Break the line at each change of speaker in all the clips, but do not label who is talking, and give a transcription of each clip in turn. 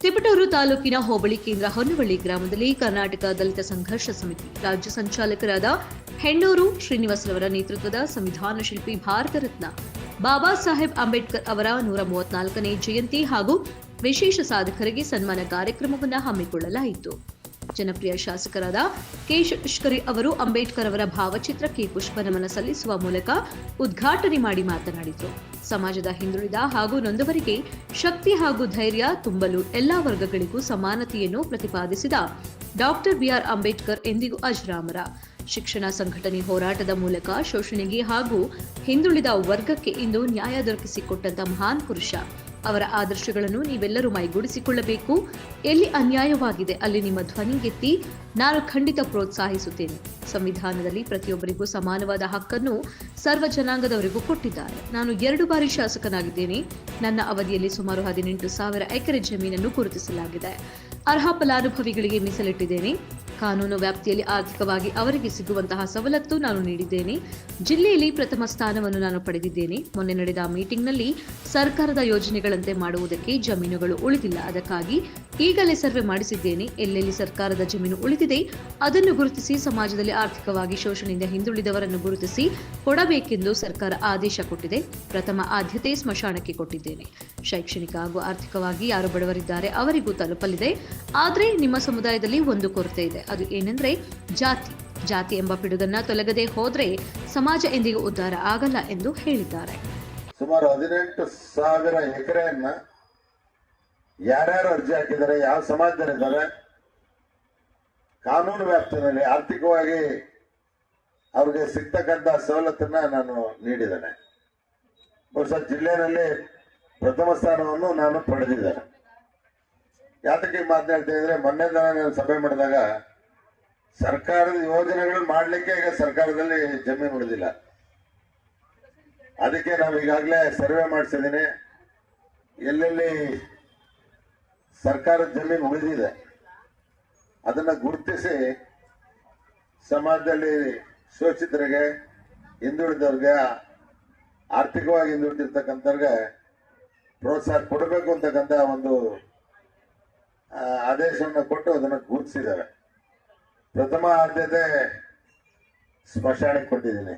ತಿಪಟೂರು ತಾಲೂಕಿನ ಹೋಬಳಿ ಕೇಂದ್ರ ಹೊನ್ನವಳ್ಳಿ ಗ್ರಾಮದಲ್ಲಿ ಕರ್ನಾಟಕ ದಲಿತ ಸಂಘರ್ಷ ಸಮಿತಿ ರಾಜ್ಯ ಸಂಚಾಲಕರಾದ ಹೆಣ್ಣೂರು ಶ್ರೀನಿವಾಸರವರ ನೇತೃತ್ವದ ಸಂವಿಧಾನ ಶಿಲ್ಪಿ ಭಾರತ ರತ್ನ ಬಾಬಾ ಸಾಹೇಬ್ ಅಂಬೇಡ್ಕರ್ ಅವರ 134ನೇ ಜಯಂತಿ ಹಾಗೂ ವಿಶೇಷ ಸಾಧಕರಿಗೆ ಸನ್ಮಾನ ಕಾರ್ಯಕ್ರಮವನ್ನು ಹಮ್ಮಿಕೊಳ್ಳಲಾಯಿತು. ಜನಪ್ರಿಯ ಶಾಸಕರಾದ ಕೆ ಶಶಿಕರಿ ಅವರು ಅಂಬೇಡ್ಕರ್ ಅವರ ಭಾವಚಿತ್ರಕ್ಕೆ ಪುಷ್ಪನಮನ ಸಲ್ಲಿಸುವ ಮೂಲಕ ಉದ್ಘಾಟನೆ ಮಾಡಿ ಮಾತನಾಡಿದರು. ಸಮಾಜದ ಹಿಂದುಳಿದ ಹಾಗೂ ನೊಂದವರಿಗೆ ಶಕ್ತಿ ಹಾಗೂ ಧೈರ್ಯ ತುಂಬಲು ಎಲ್ಲಾ ವರ್ಗಗಳಿಗೂ ಸಮಾನತೆಯನ್ನು ಪ್ರತಿಪಾದಿಸಿದ ಡಾಕ್ಟರ್ ಬಿಆರ್ ಅಂಬೇಡ್ಕರ್ ಎಂದಿಗೂ ಅಜರಾಮರ. ಶಿಕ್ಷಣ ಸಂಘಟನೆ ಹೋರಾಟದ ಮೂಲಕ ಶೋಷಣೆಗೆ ಹಾಗೂ ಹಿಂದುಳಿದ ವರ್ಗಕ್ಕೆ ಇಂದು ನ್ಯಾಯ ದೊರಕಿಸಿಕೊಟ್ಟಂತ ಮಹಾನ್ ಪುರುಷ. ಅವರ ಆದರ್ಶಗಳನ್ನು ನೀವೆಲ್ಲರೂ ಮೈಗೂಡಿಸಿಕೊಳ್ಳಬೇಕು. ಎಲ್ಲಿ ಅನ್ಯಾಯವಾಗಿದೆ ಅಲ್ಲಿ ನಿಮ್ಮ ಧ್ವನಿಗೆತ್ತಿ ನಾನು ಖಂಡಿತ ಪ್ರೋತ್ಸಾಹಿಸುತ್ತೇನೆ. ಸಂವಿಧಾನದಲ್ಲಿ ಪ್ರತಿಯೊಬ್ಬರಿಗೂ ಸಮಾನವಾದ ಹಕ್ಕನ್ನು ಸರ್ವ ಜನಾಂಗದವರಿಗೂ ಕೊಟ್ಟಿದ್ದಾರೆ. ನಾನು 2 ಬಾರಿ ಶಾಸಕನಾಗಿದ್ದೇನೆ. ನನ್ನ ಅವಧಿಯಲ್ಲಿ ಸುಮಾರು 18,000 ಎಕರೆ ಜಮೀನನ್ನು ಗುರುತಿಸಲಾಗಿದೆ. ಅರ್ಹ ಫಲಾನುಭವಿಗಳಿಗೆ ಮೀಸಲಿಟ್ಟಿದ್ದೇನೆ. ಕಾನೂನು ವ್ಯಾಪ್ತಿಯಲ್ಲಿ ಆರ್ಥಿಕವಾಗಿ ಅವರಿಗೆ ಸಿಗುವಂತಹ ಸವಲತ್ತು ನಾನು ನೀಡಿದ್ದೇನೆ. ಜಿಲ್ಲೆಯಲ್ಲಿ ಪ್ರಥಮ ಸ್ಥಾನವನ್ನು ನಾನು ಪಡೆದಿದ್ದೇನೆ. ಮೊನ್ನೆ ನಡೆದ ಮೀಟಿಂಗ್ನಲ್ಲಿ ಸರ್ಕಾರದ ಯೋಜನೆಗಳಂತೆ ಮಾಡುವುದಕ್ಕೆ ಜಮೀನುಗಳು ಉಳಿದಿಲ್ಲ. ಅದಕ್ಕಾಗಿ ಈಗಲೇ ಸರ್ವೆ ಮಾಡಿಸಿದ್ದೇನೆ. ಎಲ್ಲೆಲ್ಲಿ ಸರ್ಕಾರದ ಜಮೀನು ಉಳಿದಿದೆ ಅದನ್ನು ಗುರುತಿಸಿ ಸಮಾಜದಲ್ಲಿ ಆರ್ಥಿಕವಾಗಿ ಶೋಷಣೆಯಿಂದ ಹಿಂದುಳಿದವರನ್ನು ಗುರುತಿಸಿ ಕೊಡಬೇಕೆಂದು ಸರ್ಕಾರ ಆದೇಶ ಕೊಟ್ಟಿದೆ. ಪ್ರಥಮ ಆದ್ಯತೆ ಸ್ಮಶಾನಕ್ಕೆ ಕೊಟ್ಟಿದ್ದೇನೆ. ಶೈಕ್ಷಣಿಕ ಹಾಗೂ ಆರ್ಥಿಕವಾಗಿ ಯಾರು ಬಡವರಿದ್ದಾರೆ ಅವರಿಗೂ ತಲುಪಲಿದೆ. ಆದರೆ ನಿಮ್ಮ ಸಮುದಾಯದಲ್ಲಿ ಒಂದು ಕೊರತೆ ಇದೆ. ಅದು ಏನೆಂದ್ರೆ ಜಾತಿ ಎಂಬ ಪಿಡುಗನ್ನ ತೊಲಗದೆ ಹೋದ್ರೆ ಸಮಾಜ ಎಂದಿಗೂ ಉದ್ಧಾರ ಆಗಲ್ಲ ಎಂದು ಹೇಳಿದ್ದಾರೆ.
ಸುಮಾರು 18,000 ಎಕರೆಯನ್ನ ಯಾರ್ಯಾರು ಅರ್ಜಿ ಹಾಕಿದ್ದಾರೆ, ಯಾವ ಸಮಾಜದಲ್ಲಿದ್ದಾರೆ, ಕಾನೂನು ವ್ಯಾಪ್ತಿಯಲ್ಲಿ ಆರ್ಥಿಕವಾಗಿ ಅವ್ರಿಗೆ ಸಿಗ್ತಕ್ಕಂಥ ಸವಲತ್ತನ್ನ ನಾನು ನೀಡಿದ್ದೇನೆ. ಬಹುಶಃ ಜಿಲ್ಲೆಯಲ್ಲಿ ಪ್ರಥಮ ಸ್ಥಾನವನ್ನು ನಾನು ಪಡೆದಿದ್ದೇನೆ. ಯಾತಕ್ಕೆ ಮಾತನಾಡ್ತಾ ಇದ್ರೆ, ಮೊನ್ನೆ ನಾನು ಸಭೆ ಮಾಡಿದಾಗ ಸರ್ಕಾರದ ಯೋಜನೆಗಳು ಮಾಡ್ಲಿಕ್ಕೆ ಈಗ ಸರ್ಕಾರದಲ್ಲಿ ಜಮೀನು ಉಳಿದಿಲ್ಲ. ಅದಕ್ಕೆ ನಾವು ಈಗಾಗಲೇ ಸರ್ವೆ ಮಾಡಿಸಿದ್ದೀನಿ. ಎಲ್ಲೆಲ್ಲಿ ಸರ್ಕಾರದ ಜಮೀನು ಉಳಿದಿದೆ ಅದನ್ನ ಗುರುತಿಸಿ ಸಮಾಜದಲ್ಲಿ ಶೋಷಿತರಿಗೆ, ಹಿಂದುಳಿದವ್ರಿಗೆ, ಆರ್ಥಿಕವಾಗಿ ಹಿಂದುಳಿದಿರ್ತಕ್ಕಂಥವ್ರಿಗೆ ಪ್ರೋತ್ಸಾಹ ಕೊಡಬೇಕು ಅಂತಕ್ಕಂಥ ಒಂದು ಆದೇಶವನ್ನು ಕೊಟ್ಟು ಅದನ್ನು ಗುರುತಿಸಿದ್ದಾರೆ. ಪ್ರಥಮ ಆದ್ಯತೆ ಸ್ಮಶಾನಕ್ಕೆ ಕೊಟ್ಟಿದ್ದೀನಿ,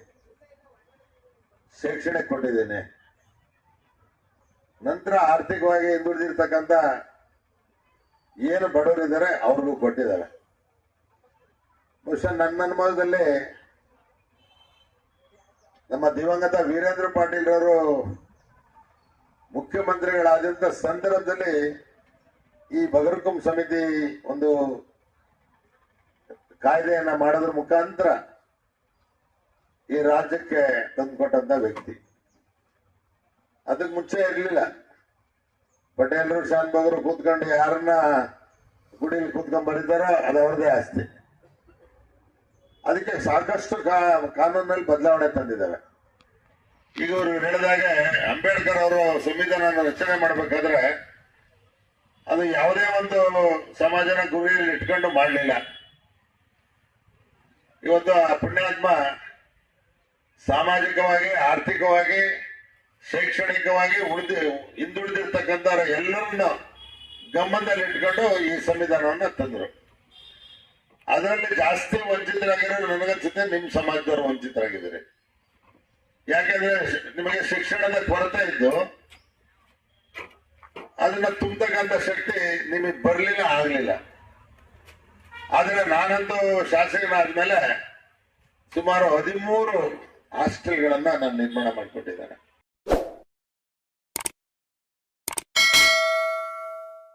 ಶೈಕ್ಷಣಿಕ ಕೊಟ್ಟಿದ್ದೀನಿ. ನಂತರ ಆರ್ಥಿಕವಾಗಿ ಹಿಂದುಳಿದಿರ್ತಕ್ಕಂಥ ಏನು ಬಡವರಿದ್ದಾರೆ ಅವ್ರಿಗೂ ಕೊಟ್ಟಿದ್ದಾರೆ. ಬಹುಶಃ ನನ್ನ ಅನುಭವದಲ್ಲಿ ನಮ್ಮ ದಿವಂಗತ ವೀರೇಂದ್ರ ಪಾಟೀಲ್ ಅವರು ಮುಖ್ಯಮಂತ್ರಿಗಳಾದಂಥ ಸಂದರ್ಭದಲ್ಲಿ ಈ ಬಗರ್ಹುಕುಂ ಸಮಿತಿ ಒಂದು ಕಾಯ್ದೆಯನ್ನ ಮಾಡೋದ್ರ ಮುಖಾಂತರ ಈ ರಾಜ್ಯಕ್ಕೆ ತಂದುಕೊಟ್ಟಂತ ವ್ಯಕ್ತಿ. ಅದಕ್ಕೆ ಮುಂಚೆ ಇರಲಿಲ್ಲ. ಪಟೇಲರು, ಶಾನ್ಭೋಗರು ಕೂತ್ಕೊಂಡು ಯಾರನ್ನ ಗುಡಿಯಲ್ಲಿ ಕೂತ್ಕೊಂಡ್ ಬರೀತಾರೋ ಅದು ಅವ್ರದೇ ಆಸ್ತಿ. ಅದಕ್ಕೆ ಸಾಕಷ್ಟು ಕಾನೂನಲ್ಲಿ ಬದಲಾವಣೆ ತಂದಿದ್ದಾರೆ. ಈಗ ಅವರು ಹೇಳಿದಾಗ ಅಂಬೇಡ್ಕರ್ ಅವರು ಸಂವಿಧಾನ ರಚನೆ ಮಾಡಬೇಕಾದ್ರೆ ಅದು ಯಾವುದೇ ಒಂದು ಸಮಾಜನ ಗುರಿಯಲ್ಲಿ ಇಟ್ಕೊಂಡು ಮಾಡಲಿಲ್ಲ. ಇವತ್ತು ಆ ಪುಣ್ಯಾತ್ಮ ಸಾಮಾಜಿಕವಾಗಿ, ಆರ್ಥಿಕವಾಗಿ, ಶೈಕ್ಷಣಿಕವಾಗಿ ಹಿಂದುಳಿದಿರ್ತಕ್ಕಂಥ ಎಲ್ಲರನ್ನ ಗಮನದಲ್ಲಿ ಇಟ್ಕೊಂಡು ಈ ಸಂವಿಧಾನವನ್ನು ತಂದರು. ಅದರಲ್ಲಿ ಜಾಸ್ತಿ ವಂಚಿತರಾಗಿರೋ ನನಗನ್ಸುತ್ತೆ ನಿಮ್ಮ ಸಮಾಜದವರು ವಂಚಿತರಾಗಿದ್ದಾರೆ. ಯಾಕಂದ್ರೆ ನಿಮಗೆ ಶಿಕ್ಷಣದ ಕೊರತೆ ಇದ್ದು ಅದನ್ನ ತುಂಬತಕ್ಕಂಥ ಶಕ್ತಿ ನಿಮಗೆ ಬರಲಿಲ್ಲ, ಆಗಲಿಲ್ಲ. ಆದ್ರೆ ನಾನಂತೂ ಶಾಸಕನಾದ್ಮೇಲೆ ಸುಮಾರು 13 ಹಾಸ್ಟೆಲ್ಗಳನ್ನ ನಾನು ನಿರ್ಮಾಣ ಮಾಡಿಕೊಟ್ಟಿದ್ದೇನೆ.